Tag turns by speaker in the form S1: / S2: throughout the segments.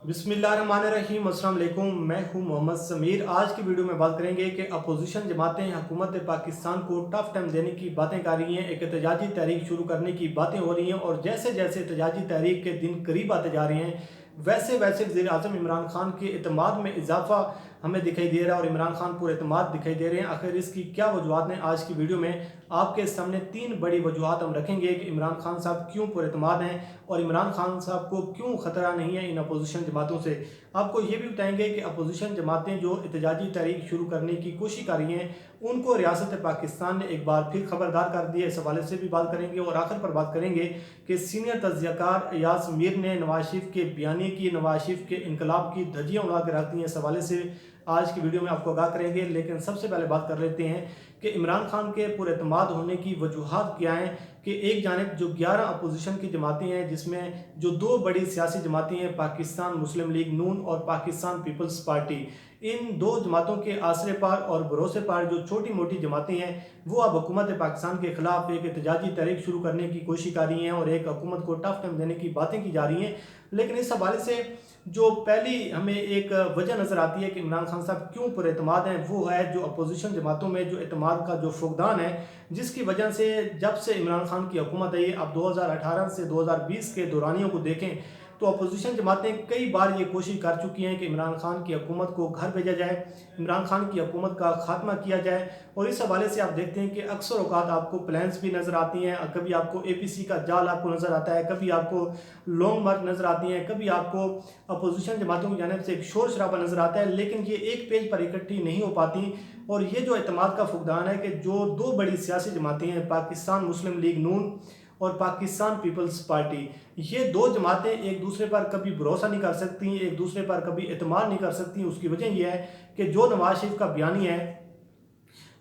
S1: बिस्मिल्लाहिर्रहमानिर्रहीम, अस्सलाम वालेकुम। मैं हूं मोहम्मद समीर। आज की वीडियो में बात करेंगे कि अपोजिशन जमातें हुकूमत पाकिस्तान को टफ टाइम देने की बातें कर रही हैं, एक एहतजाजी तहरीक शुरू करने की बातें हो रही हैं और जैसे जैसे एहतजाजी तहरीक के दिन करीब आते जा रहे हैं वैसे वैसे वज़ीर आज़म इमरान खान के एतमाद में इजाफा हमें दिखाई दे रहा है और इमरान खान पूरे एतमाद दिखाई दे रहे हैं। आखिर इसकी क्या वजूहत हैं, आज की वीडियो में आपके सामने तीन बड़ी वजूहत हम रखेंगे कि इमरान खान साहब क्यों पूरे एतमाद हैं और इमरान खान साहब को क्यों ख़तरा नहीं है इन अपोजिशन जमातों से। आपको ये भी बताएंगे कि अपोजिशन जमातें जो एहतजाजी तहरीक शुरू करने की कोशिश कर रही हैं उनको रियासत पाकिस्तान ने एक बार फिर खबरदार कर दिया। इस हवाले से भी बात करेंगे और आखिर पर बात करेंगे कि सीनियर तज्ज़ियाकार अयाज मीर ने नवाज शरीफ के बयानी की, नवाज शरीफ के इनकलाब की धज्जियाँ उड़ा के रख दी हैं। इस हवाले से आज की वीडियो में आपको आगाह करेंगे, लेकिन सबसे पहले बात कर लेते हैं कि इमरान खान के पुरएतमाद होने की वजूहत क्या हैं। कि एक जानिब जो 11 अपोजिशन की जमातें हैं जिसमें जो दो बड़ी सियासी जमातें हैं पाकिस्तान मुस्लिम लीग नून और पाकिस्तान पीपल्स पार्टी, इन दो जमातों के आसरे पर और भरोसे पर जो छोटी मोटी जमातें हैं वो अब हुकूमत पाकिस्तान के खिलाफ एक एहतजाजी तहरीक शुरू करने की कोशिश कर रही हैं और एक हुकूमत को टफ टाइम देने की बातें की जा रही हैं। लेकिन इस हवाले से जो पहली हमें एक वजह नज़र आती है कि इमरान खान साहब क्यों पुरएतमाद हैं, वो है जो अपोजिशन जमातों में जो एतमाद का जो फुकदान है, जिसकी वजह से जब से इमरान खान की हुकूमत आई, अब 2018 से 2020 के दौरानियों को देखें तो अपोजिशन जमातें कई बार ये कोशिश कर चुकी हैं कि इमरान खान की हुकूमत को घर भेजा जाए, इमरान खान की हुकूमत का खात्मा किया जाए। और इस हवाले से आप देखते हैं कि अक्सर औकात आपको प्लान्स भी नज़र आती हैं, कभी आपको APC का जाल आपको नज़र आता है, कभी आपको लॉन्ग मार्च नज़र आती हैं, कभी आपको अपोजिशन जमातों की जानिब से एक शोर शराबा नज़र आता है, लेकिन ये एक पेज पर इकट्ठी नहीं हो पाती। और ये जो एतमाद का फुकदान है कि जो दो बड़ी सियासी जमातें हैं पाकिस्तान मुस्लिम लीग नून और पाकिस्तान पीपल्स पार्टी, ये दो जमातें एक दूसरे पर कभी भरोसा नहीं कर सकती, एक दूसरे पर कभी एतमाद नहीं कर सकती। उसकी वजह यह है कि जो नवाज शरीफ का बयानी है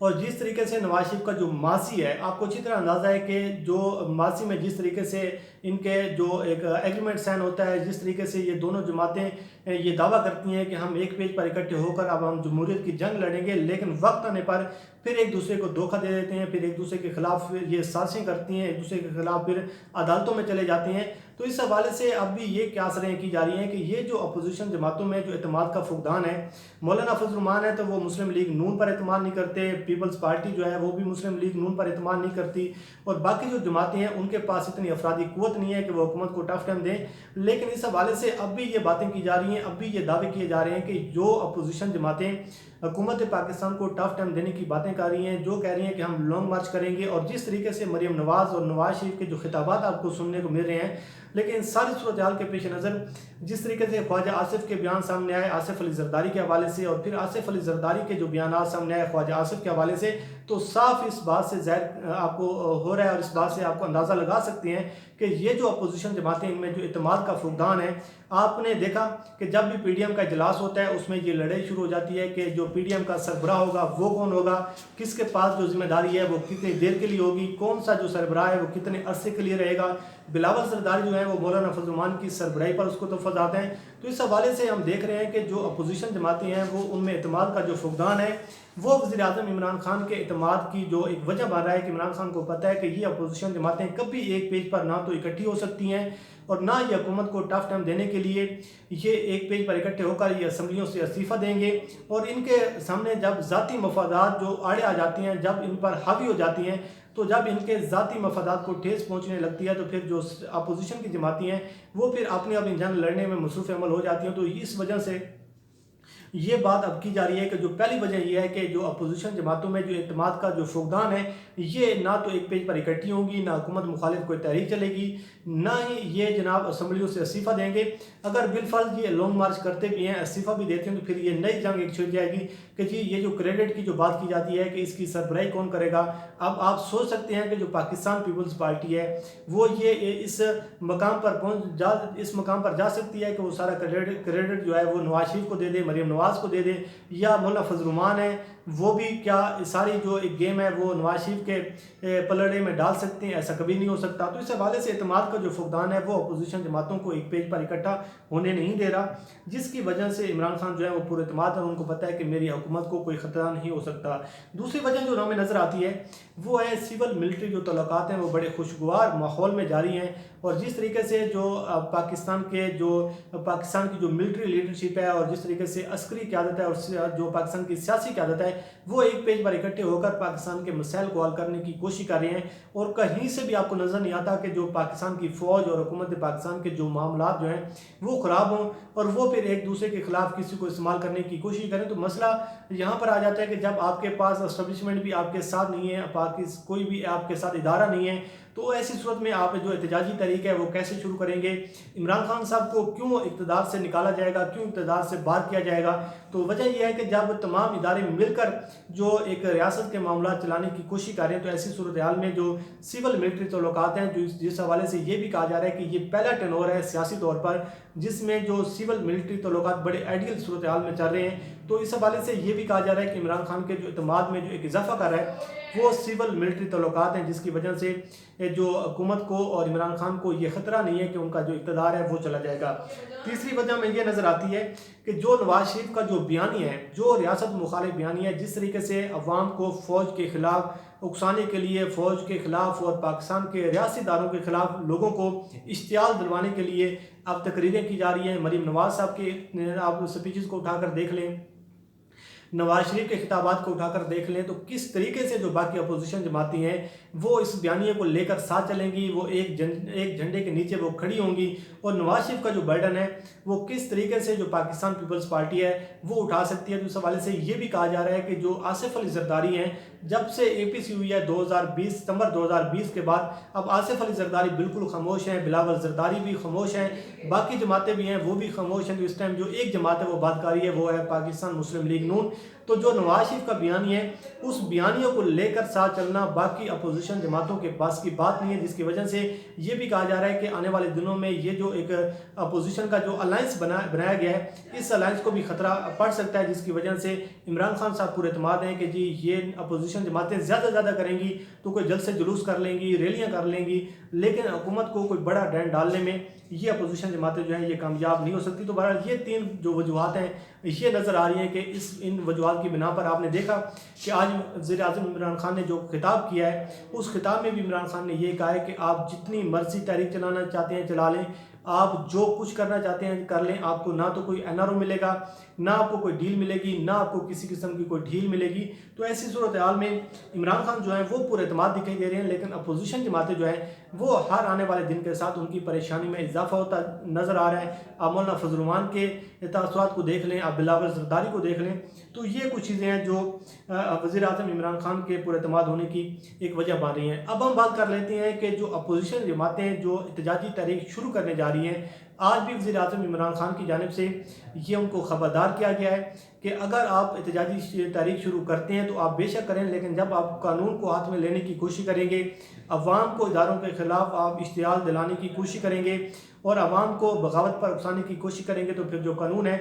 S1: और जिस तरीके से नवाज शरीफ का जो मासी है, आपको अच्छी तरह अंदाज़ा है कि जो मासी में जिस तरीके से इनके जो एक एग्रीमेंट साइन होता है, जिस तरीके से ये दोनों जमातें ये दावा करती हैं कि हम एक पेज पर इकट्ठे होकर अब हम जमहूरियत की जंग लड़ेंगे, लेकिन वक्त आने पर फिर एक दूसरे को धोखा दे देते हैं, फिर एक दूसरे के खिलाफ ये साजिशें करती हैं, एक दूसरे के खिलाफ फिर अदालतों में चले जाते हैं। तो इस हवाले से अब भी ये क्यासरें की जा रही हैं कि ये जो अपोजिशन जमातों में जो एतमाद का फुकदान है, मौलाना फजल रहमान है तो वो मुस्लिम लीग नून पर एतमाद नहीं करते, पीपल्स पार्टी जो है वो भी मुस्लिम लीग नून पर एतमाद नहीं करती, और बाकी जो जमातें हैं उनके पास इतनी अफरादी कुव्वत नहीं है कि वो हुकूमत को टफ टाइम दें। लेकिन इस हवाले से अब भी ये बातें की जा रही हैं, अब भी ये दावे किए जा रहे हैं कि जो अपोजिशन जमातें हुकूमत पाकिस्तान को टफ टाइम देने की बातें कर रही हैं, जो कह रही हैं कि हम लॉन्ग मार्च करेंगे, और जिस तरीके से मरीम नवाज़ और नवाज शरीफ के जो खिताबात आपको सुनने को मिल रहे हैं, लेकिन सारी सूरत हाल के पेश नज़र जिस तरीके से ख्वाजा आसिफ के बयान सामने आए आसिफ अली जरदारी के हवाले से, और फिर आसिफ अली जरदारी के जो बयान सामने आए ख्वाजा आसिफ के हवाले से, तो साफ इस बात से ज़ाहिर आपको हो रहा है और इस बात से आपको अंदाज़ा लगा सकते हैं कि ये जो अपोजिशन जमातें इनमें जो एतमाद का फुकदान है, आपने देखा कि जब भी PDM का इजलास होता है उसमें ये लड़ाई शुरू हो जाती है कि जो PDM का सरबराह होगा वो कौन होगा, किसके पास जो जिम्मेदारी है वो कितनी देर के लिए होगी, कौन सा जो सरबराह है वो कितने अरसे के लिए रहेगा। बिलावल जरदारी जो है वो मौलाना फजल रहमान की सरबराही पर उसको तोहफ़ा हैं। तो इस हवाले से हम देख रहे हैं कि जो अपोजिशन जमातें हैं वो उनमें एतमाद का जो फुकदान है वो वज़ीर आज़म इमरान खान के एतमाद की जो एक वजह बन रहा है कि इमरान खान को पता है कि ये अपोजिशन जमातें कभी एक पेज पर ना तो इकट्ठी हो सकती हैं और ना ये हुकूमत को टफ टाइम देने के लिए ये एक पेज पर इकट्ठे होकर ये असम्बलियों से इस्तीफ़ा देंगे। और इनके सामने जब ज़ाती मफादात जो आड़े आ जाती हैं, जब इन पर हावी हो जाती हैं, तो जब इनके ज़ाती मफादात को ठेस पहुँचने लगती है, तो फिर जो अपोजिशन की जमातें हैं वो फिर अपनी जंग लड़ने में मसरूफ़ अमल हो जाती हैं। तो इस वजह से ये बात अब की जा रही है कि जो पहली वजह यह है कि जो अपोजिशन जमातों में जो एतमाद का जो फुकदान है, ये ना तो एक पेज पर इकट्ठी होंगी, ना हुकूमत मुखालिफ कोई तहरीक चलेगी, ना ही ये जनाब असम्बलियों से इस्तीफ़ा देंगे। अगर बिलफर्ज ये लॉन्ग मार्च करते भी हैं, इस्तीफ़ा भी देते हैं, तो फिर ये नई जंग एक छिड़ जाएगी कि जी ये जो क्रेडिट की जो बात की जाती है कि इसकी सरबराही कौन करेगा। अब आप सोच सकते हैं कि जो पाकिस्तान पीपल्स पार्टी है वो ये इस मकाम पर जा सकती है कि वो सारा क्रेडिट जो है वो नवाज शरीफ को दे दे, मरीम नवाज को दे दे, या मौलाना फजल रहमान है वो भी क्या सारी जो एक गेम है वो नवाज शरीफ के पलड़े में डाल सकते हैं, ऐसा कभी नहीं हो सकता। तो इस हवाले से एतमाद का जो फुकदान है वो अपोजिशन जमातों को एक पेज पर इकट्ठा होने नहीं दे रहा, जिसकी वजह से इमरान खान जो है वो पूरे एतमाद है, उनको पता है कि मेरी हुकूमत को कोई ख़तरा नहीं हो सकता। दूसरी वजह जो हमें नज़र आती है वो है सिविल मिलिट्री जो तल्लुकात हैं वो बड़े खुशगवार माहौल में जारी हैं और जिस तरीके से जो पाकिस्तान की जो मिलिट्री लीडरशिप है और जिस तरीके से अस्करी क़यादत है और जो पाकिस्तान की सियासी क़यादत है वो एक पेज पर इकट्ठे होकर पाकिस्तान के मसाइल को हल करने की कोशिश कर रहे हैं। और कहीं से भी आपको नज़र नहीं आता कि जो पाकिस्तान की फ़ौज और हुकूमत पाकिस्तान के जो मामला जो हैं वो ख़राब हों और वो फिर एक दूसरे के खिलाफ किसी को इस्तेमाल करने की कोशिश करें। तो मसला यहाँ पर आ जाता है कि जब आपके पास एस्टेब्लिशमेंट भी आपके साथ नहीं है, कोई भी आपके साथ इदारा नहीं है, तो ऐसी सूरत में आप जो एहतजाजी तरीका है वो कैसे शुरू करेंगे? इमरान खान साहब को क्यों इक़्तिदार से निकाला जाएगा, क्यों इक़्तिदार से बाहर किया जाएगा? तो वजह यह है कि जब तमाम इदारे मिलकर जो एक रियासत के मामला चलाने की कोशिश कर रहे हैं, तो ऐसी सूरत हाल में जो सिविल मिलिट्री तल्लुकात हैं, जो जिस हवाले से ये भी कहा जा रहा है कि ये पहला टेनोर है सियासी तौर पर जिसमें जो सिविल मिलिट्री तल्लुकात बड़े आइडियल सूरत हाल में चल रहे हैं। तो इस हवाले से ये भी कहा जा रहा है कि इमरान खान के जो एतमाद में जो एक इजाफा कर रहा है वो सिविल मिलिट्री तल्लुकात हैं, जिसकी वजह से जो हुकूमत को और इमरान खान को ये ख़तरा नहीं है कि उनका जो इक़्तिदार है वो चला जाएगा। तीसरी वजह में ये नज़र आती है कि जो नवाज शरीफ का जो बयानी है, जो रियासत मुखालिफ बयानी है, जिस तरीके से अवाम को फ़ौज के ख़िलाफ़ उकसाने के लिए, फ़ौज के ख़िलाफ़ और पाकिस्तान के रियासी इदारों के ख़िलाफ़ लोगों को इश्तियाल दिलवाने के लिए अब तकरीरें की जा रही हैं। मरीम नवाज़ साहब के आप स्पीचेस को उठाकर देख लें, नवाज शरीफ के खिताबात को उठाकर देख लें, तो किस तरीके से जो बाकी अपोजिशन जमाती हैं वो इस बयानिए को लेकर साथ चलेंगी, वो एक झंडे के नीचे वो खड़ी होंगी। और नवाज शरीफ का जो बर्डन है वो किस तरीके से जो पाकिस्तान पीपल्स पार्टी है वो उठा सकती है। तो इस हवाले से ये भी कहा जा रहा है कि जो आसिफ अली जरदारी हैं, जब से APC हुई है 2020 सितंबर 2020 के बाद, अब आसिफ अली जरदारी बिल्कुल खामोश हैं, बिलावल जरदारी भी खामोश हैं, बाकी जमातें भी हैं वो भी खामोश हैं। तो इस टाइम जो एक जमात है वो बात कर रही है, वो है पाकिस्तान मुस्लिम लीग नून। तो जो नवाज शरीफ का बयानी है उस बयानियों को लेकर साथ चलना बाकी अपोजिशन जमातों के पास की बात नहीं है, जिसकी वजह से ये भी कहा जा रहा है कि आने वाले दिनों में ये जो एक अपोजिशन का जो अलायंस बनाया गया है, इस अलायंस को भी खतरा पड़ सकता है, जिसकी वजह से इमरान खान साहब पूरे एतमाद हैं कि जी ये अपोजिशन जमातें ज़्यादा करेंगी तो कोई जल्द से जुलूस कर लेंगी, रैलियाँ कर लेंगी, लेकिन हुकूमत को कोई बड़ा डैंड डालने में ये अपोजिशन जमातें जो हैं ये कामयाब नहीं हो सकती। तो बहरहाल ये तीन जो वजूहत हैं ये नज़र आ रही हैं कि इन वजूहत की बिना पर आपने देखा कि आज वज़ीर-ए-आज़म इमरान खान ने जो खिताब किया है उस खिताब में भी इमरान खान ने ये कहा है कि आप जितनी मर्जी तहरीक चलाना चाहते हैं चला लें, आप जो कुछ करना चाहते हैं कर लें, आपको ना तो कोई NRO मिलेगा, ना आपको कोई डील मिलेगी, ना आपको किसी किस्म की कोई ढील मिलेगी। तो ऐसी सूरत हाल में इमरान खान जो है वो पूरे एतमाद दिखाई दे रहे हैं, लेकिन अपोजिशन जमातें जो हैं वो हर आने वाले दिन के साथ उनकी परेशानी में इजाफा होता नज़र आ रहा है। आप मौलाना फजल रहमान के तासुरात को देख लें, आप बिलावल जरदारी को देख लें, तो ये कुछ चीज़ें हैं जो वज़ीर-ए-आज़म इमरान खान के पूरे एतमाद होने की एक वजह बन रही हैं। अब हम बात कर लेते हैं कि जो अपोजिशन जमातें जो एहतजाजी तहरीक शुरू करने जा रही हैं, आज भी वज़ीर-ए-आज़म इमरान खान की जानिब से ये उनको ख़बरदार किया गया है कि अगर आप एहतजाजी तहरीक शुरू करते हैं तो आप बेशक करें, लेकिन जब आप कानून को हाथ में लेने की कोशिश करेंगे, अवाम को इदारों के ख़िलाफ़ आप इश्तियाल दिलाने की कोशिश करेंगे और अवाम को बगावत पर उकसाने की कोशिश करेंगे, तो फिर जो कानून है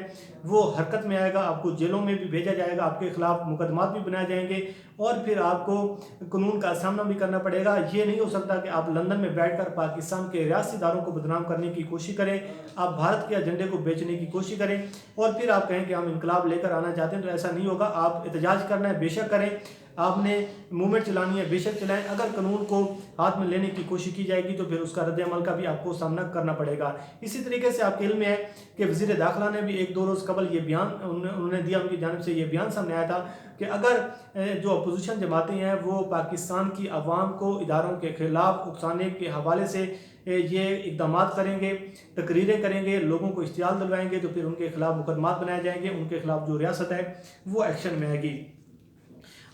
S1: वो हरकत में आएगा, आपको जेलों में भी भेजा जाएगा, आपके खिलाफ मुकदमात भी बनाए जाएंगे और फिर आपको कानून का सामना भी करना पड़ेगा। ये नहीं हो सकता कि आप लंदन में बैठकर पाकिस्तान के रियासी इदारों को बदनाम करने की कोशिश करें, आप भारत के एजेंडे को बेचने की कोशिश करें और फिर आप कहें कि हम इनकलाब लेकर आना चाहते हैं। तो ऐसा नहीं होगा। आप एहतजाज करना है बेशक करें, आपने मूवमेंट चलानी है बेशक चलाएं, अगर कानून को हाथ में लेने की कोशिश की जाएगी तो फिर उसका रद्द अमल का भी आपको सामना करना पड़ेगा। इसी तरीके से आपके इल्म में है कि वज़ीर दाखिला ने भी 1-2 रोज़ कबल ये बयान उन्होंने दिया, उनकी जानिब से ये बयान सामने आया था कि अगर जो अपोजिशन जमातें हैं वो पाकिस्तान की अवाम को इदारों के ख़िलाफ़ उकसाने के हवाले से ये इक़दाम करेंगे, तकरीरें करेंगे, लोगों को इश्तियाल दिलवाएंगे, तो फिर उनके खिलाफ मुकदमात बनाए जाएंगे, उनके खिलाफ जो रियासत है वो एक्शन में आएगी।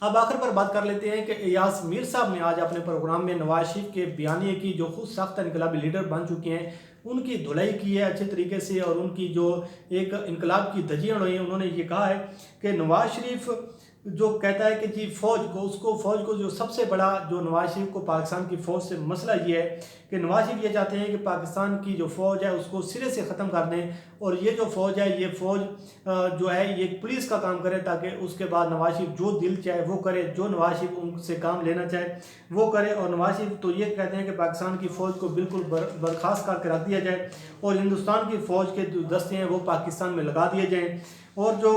S1: अब आखिर पर बात कर लेते हैं कि इयास मीर साहब ने आज अपने प्रोग्राम में नवाज शरीफ के बयानिए की, जो खुद सख्त इनकलाबी लीडर बन चुके हैं, उनकी धुलाई की है अच्छे तरीके से और उनकी जो एक इनकलाब की धज्जियां उड़ाई हैं। उन्होंने ये कहा है कि नवाज शरीफ जो कहता है कि जी फ़ौज को जो सबसे बड़ा जो नवाज शरीफ को पाकिस्तान की फ़ौज से मसला ये है कि नवाज शरीफ ये चाहते हैं कि पाकिस्तान की जो फ़ौज है उसको सिरे से ख़त्म कर दें और ये जो फ़ौज है ये फ़ौज जो है ये पुलिस का काम करे, ताकि उसके बाद नवाज शरीफ जो दिल चाहे वो करे, जो नवाज शरीफ उनसे काम लेना चाहे वो करे। और नवाज शरीफ तो ये कहते हैं कि पाकिस्तान की फ़ौज को बिल्कुल बर्खास्त करके रख दिया जाए और हिंदुस्तान की फ़ौज के जो दस्ते हैं वो पाकिस्तान में लगा दिए जाएँ। और जो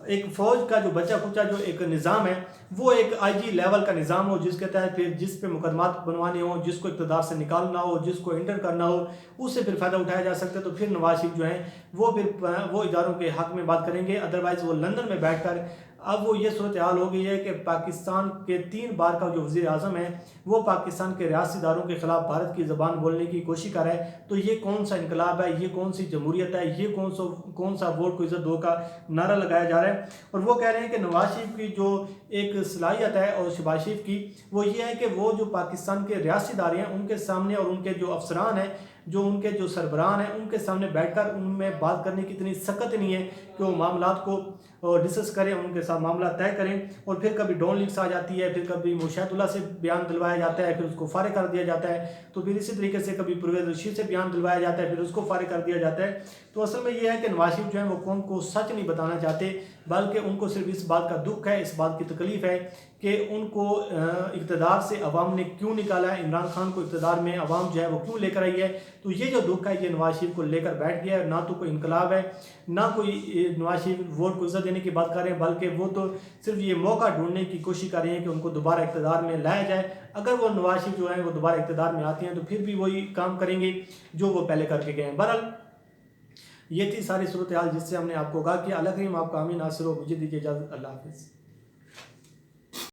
S1: एक फ़ौज का जो बचा खुचा जो एक निज़ाम है वो एक आईजी लेवल का निज़ाम हो, जिसके तहत फिर जिस पे मुकदमात बनवाने हो, जिसको इक़्तिदार से निकालना हो, जिसको इंटर करना हो, उससे फिर फ़ायदा उठाया जा सकता है। तो फिर नवाज शरीफ जो हैं वो फिर वो इदारों के हक़ में बात करेंगे, अदरवाइज़ वो लंदन में बैठ कर अब वो ये सूरत हाल हो गई है कि पाकिस्तान के 3 बार का जो वज़ीर आज़म है वो पाकिस्तान के रियासी इदारों के ख़िलाफ़ भारत की ज़बान बोलने की कोशिश कर रहा है। तो ये कौन सा इनकलाब है, ये कौन सी जमहूरियत है, ये कौन सा वोट को इज़्ज़त दो का नारा लगाया जा रहा है। और वो कह रहे हैं कि नवाज शरीफ की जो एक सलाहियत है और शहबाज शरीफ की, वो ये है कि वो जो पाकिस्तान के रियासी इदारे हैं उनके सामने और उनके जो अफसरान हैं, जो उनके जो सरबराहान हैं, उनके सामने बैठकर उनमें बात करने की इतनी सख्त नहीं है कि वो मामलात को डिस्कस करें, उनके साथ मामला तय करें। और फिर कभी डॉन लीक्स आ जाती है, फिर कभी मुशाहिदुल्लाह से बयान दिलवाया जाता है, फिर उसको फारिग कर दिया जाता है। तो फिर इसी तरीके से कभी परवेज़ रशीद से बयान दिलवाया जाता है, फिर उसको फारिग कर दिया जाता है। तो असल में ये है कि नवाज शरीफ जो है वो कौम को सच नहीं बताना चाहते, बल्कि उनको सिर्फ इस बात का दुख है, इस बात की तकलीफ़ है कि उनको इक़्तिदार से अवाम ने क्यों निकाला है, इमरान खान को इक़्तिदार में अवाम जो है वो क्यों लेकर आई है। तो ये जो दुख है ये नवाज शरीफ को लेकर बैठ गया है। ना तो कोई इनकलाब है, ना कोई नवाज शरीफ वोट को इज़्ज़त देने की बात कर रहे हैं, बल्कि वो तो सिर्फ ये मौका ढूंढने की कोशिश कर रहे हैं कि उनको दोबारा इक़्तिदार में लाया जाए। अगर वो नवाज शरीफ जो है वो दोबारा इक़्तिदार में आते हैं तो फिर भी वही काम करेंगे जो वो पहले करके गए हैं। बहरहाल ये थी सारी सूरत हाल जिससे हमने आपको कहा कि अल्लाह करीम आपका आमीन नासिर हो। मुझे दीजिए इजाज़त, अल्लाह हाफ़िज़।